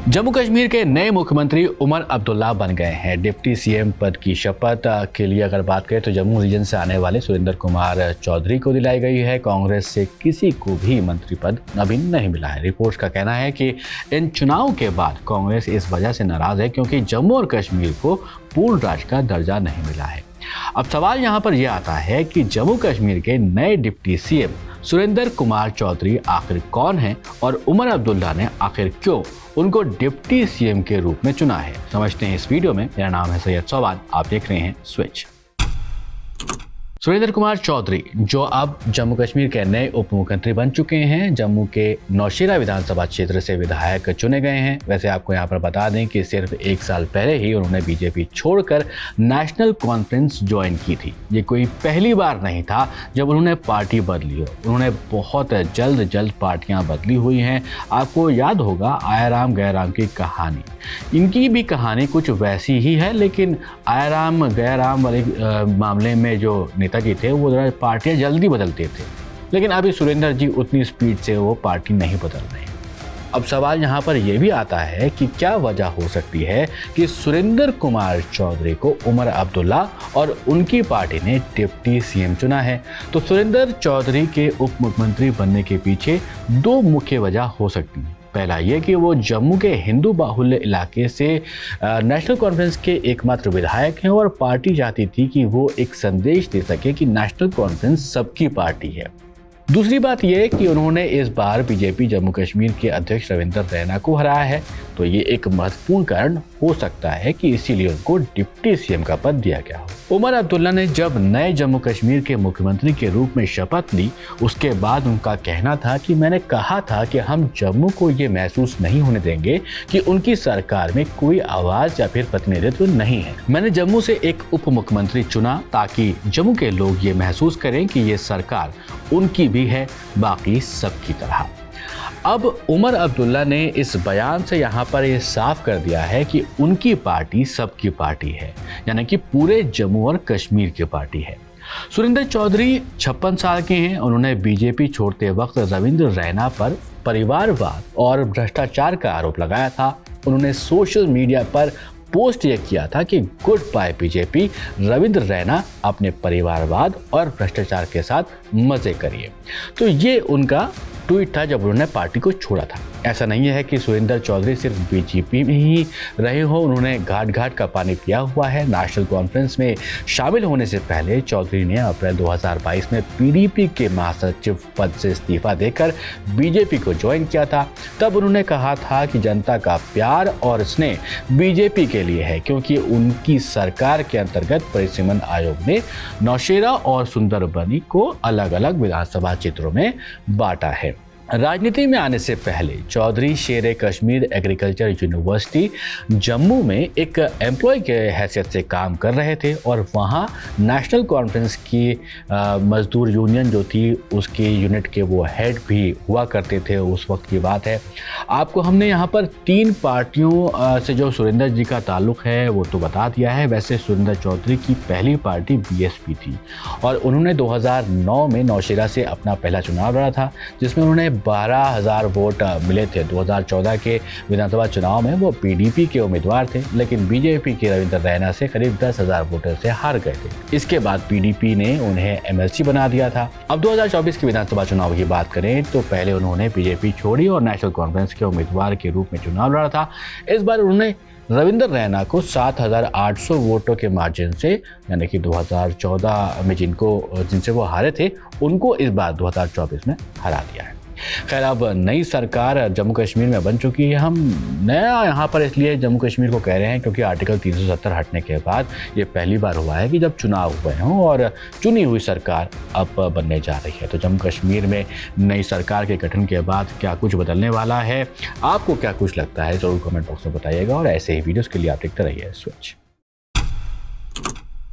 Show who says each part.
Speaker 1: जम्मू कश्मीर के नए मुख्यमंत्री उमर अब्दुल्ला बन गए हैं। डिप्टी सीएम पद की शपथ के लिए अगर बात करें तो जम्मू रीजन से आने वाले सुरेंद्र कुमार चौधरी को दिलाई गई है। कांग्रेस से किसी को भी मंत्री पद अभी नहीं मिला है। रिपोर्ट्स का कहना है कि इन चुनाव के बाद कांग्रेस इस वजह से नाराज है क्योंकि जम्मू और कश्मीर को पूर्ण राज्य का दर्जा नहीं मिला है। अब सवाल यहाँ पर यह आता है कि जम्मू कश्मीर के नए डिप्टी सीएम सुरेंद्र कुमार चौधरी आखिर कौन हैं और उमर अब्दुल्ला ने आखिर क्यों उनको डिप्टी सीएम के रूप में चुना है, समझते हैं इस वीडियो में। मेरा नाम है सैयद चौहान, आप देख रहे हैं स्विच। सुरेंद्र कुमार चौधरी जो अब जम्मू कश्मीर के नए उप मुख्यमंत्री बन चुके हैं, जम्मू के नौशेरा विधानसभा क्षेत्र से विधायक चुने गए हैं। वैसे आपको यहाँ पर बता दें कि सिर्फ 1 साल पहले ही उन्होंने बीजेपी छोड़कर नेशनल कॉन्फ्रेंस ज्वाइन की थी। ये कोई पहली बार नहीं था जब उन्होंने पार्टी बदली हो। उन्होंने बहुत जल्द पार्टियाँ बदली हुई हैं। आपको याद होगा आयाराम गयाराम की कहानी, इनकी भी कहानी कुछ वैसी ही है, लेकिन आयाराम गयाराम वाले मामले में जो नेताजी थे वो जरा पार्टियां जल्दी बदलते थे, लेकिन अभी सुरेंद्र जी उतनी स्पीड से वो पार्टी नहीं बदल रहे हैं। अब सवाल यहाँ पर यह भी आता है कि क्या वजह हो सकती है कि सुरेंद्र कुमार चौधरी को उमर अब्दुल्ला और उनकी पार्टी ने डिप्टी सीएम चुना है। तो सुरेंद्र चौधरी के उप मुख्यमंत्री बनने के पीछे 2 मुख्य वजह हो सकती हैं। पहला ये कि वो जम्मू के हिंदू बाहुल्य इलाके से नेशनल कॉन्फ्रेंस के एकमात्र विधायक हैं और पार्टी चाहती थी कि वो एक संदेश दे सके कि नेशनल कॉन्फ्रेंस सबकी पार्टी है। दूसरी बात यह कि उन्होंने इस बार बीजेपी जम्मू कश्मीर के अध्यक्ष रविंद्र रैना को हराया है, तो ये एक महत्वपूर्ण कारण हो सकता है कि इसीलिए उनको डिप्टी सीएम का पद दिया गया हो। उमर अब्दुल्ला ने जब नए जम्मू कश्मीर के मुख्यमंत्री के रूप में शपथ ली, उसके बाद उनका कहना था कि मैंने कहा था कि हम जम्मू को ये महसूस नहीं होने देंगे कि उनकी सरकार में कोई आवाज या फिर प्रतिनिधित्व नहीं है। मैंने जम्मू से एक उप मुख्यमंत्री चुना ताकि जम्मू के लोग ये महसूस करें कि ये सरकार उनकी भी है, बाकी सबकी तरह। अब उमर अब्दुल्ला ने इस बयान से यहाँ पर ये साफ कर दिया है कि उनकी पार्टी सबकी पार्टी है, यानी कि पूरे जम्मू और कश्मीर की पार्टी है। सुरेंद्र चौधरी 56 साल के हैं। उन्होंने बीजेपी छोड़ते वक्त रविंद्र रैना पर परिवारवाद और भ्रष्टाचार का आरोप लगाया था। उन्होंने सोशल मीडिया पर पोस्ट यह किया था कि good by BJP, Ravindra Raina अपने परिवारवाद और भ्रष्टाचार के साथ मजे करिए। तो ये उनका ट्वीट था जब उन्होंने पार्टी को छोड़ा था। ऐसा नहीं है कि सुरेंद्र चौधरी सिर्फ बीजेपी में ही रहे हो, उन्होंने घाट घाट का पानी पिया हुआ है। नेशनल कॉन्फ्रेंस में शामिल होने से पहले चौधरी ने अप्रैल 2022 में पीडीपी के महासचिव पद से इस्तीफा देकर बीजेपी को ज्वाइन किया था। तब उन्होंने कहा था कि जनता का प्यार और स्नेह बीजेपी के लिए है, क्योंकि उनकी सरकार के अंतर्गत परिसीमन आयोग ने नौशेरा और सुंदरबनी को अलग अलग विधानसभा क्षेत्रों में बांटा है। राजनीति में आने से पहले चौधरी शेर कश्मीर एग्रीकल्चर यूनिवर्सिटी जम्मू में एक एम्प्लॉय के हैसियत से काम कर रहे थे और वहाँ नेशनल कॉन्फ्रेंस की मजदूर यूनियन जो थी उसकी यूनिट के वो हेड भी हुआ करते थे। उस वक्त की बात है। आपको हमने यहाँ पर 3 पार्टियों से जो सुरेंद्र जी का ताल्लुक है वो तो बता दिया है। वैसे सुरेंद्र चौधरी की पहली पार्टी बीएसपी थी और उन्होंने 2009 में नौशेरा से अपना पहला चुनाव लड़ा था, जिसमें उन्होंने 12,000 वोट मिले थे। 2014 के विधानसभा चुनाव में वो पीडीपी के उम्मीदवार थे, लेकिन बीजेपी के रविंद्र रैना से करीब 10,000 वोटर से हार गए थे। इसके बाद पीडीपी ने उन्हें एमएलसी बना दिया था। अब 2024 के विधानसभा चुनाव की बात करें तो पहले उन्होंने बीजेपी छोड़ी और नेशनल कॉन्फ्रेंस के उम्मीदवार के रूप में चुनाव लड़ा था। इस बार उन्होंने रविंद्र रैना को 7,800 वोटों के मार्जिन से, यानी कि 2014 में जिनसे वो हारे थे, उनको इस बार 2024 में हरा दिया है। खैर, अब नई सरकार जम्मू कश्मीर में बन चुकी है। हम नया यहाँ पर इसलिए जम्मू कश्मीर को कह रहे हैं क्योंकि आर्टिकल 370 हटने के बाद ये पहली बार हुआ है कि जब चुनाव हुए हों और चुनी हुई सरकार अब बनने जा रही है। तो जम्मू कश्मीर में नई सरकार के गठन के बाद क्या कुछ बदलने वाला है, आपको क्या कुछ लगता है, ज़रूर कमेंट बॉक्स में बताइएगा और ऐसे ही वीडियोज़ के लिए आप देखते रहिए स्विच।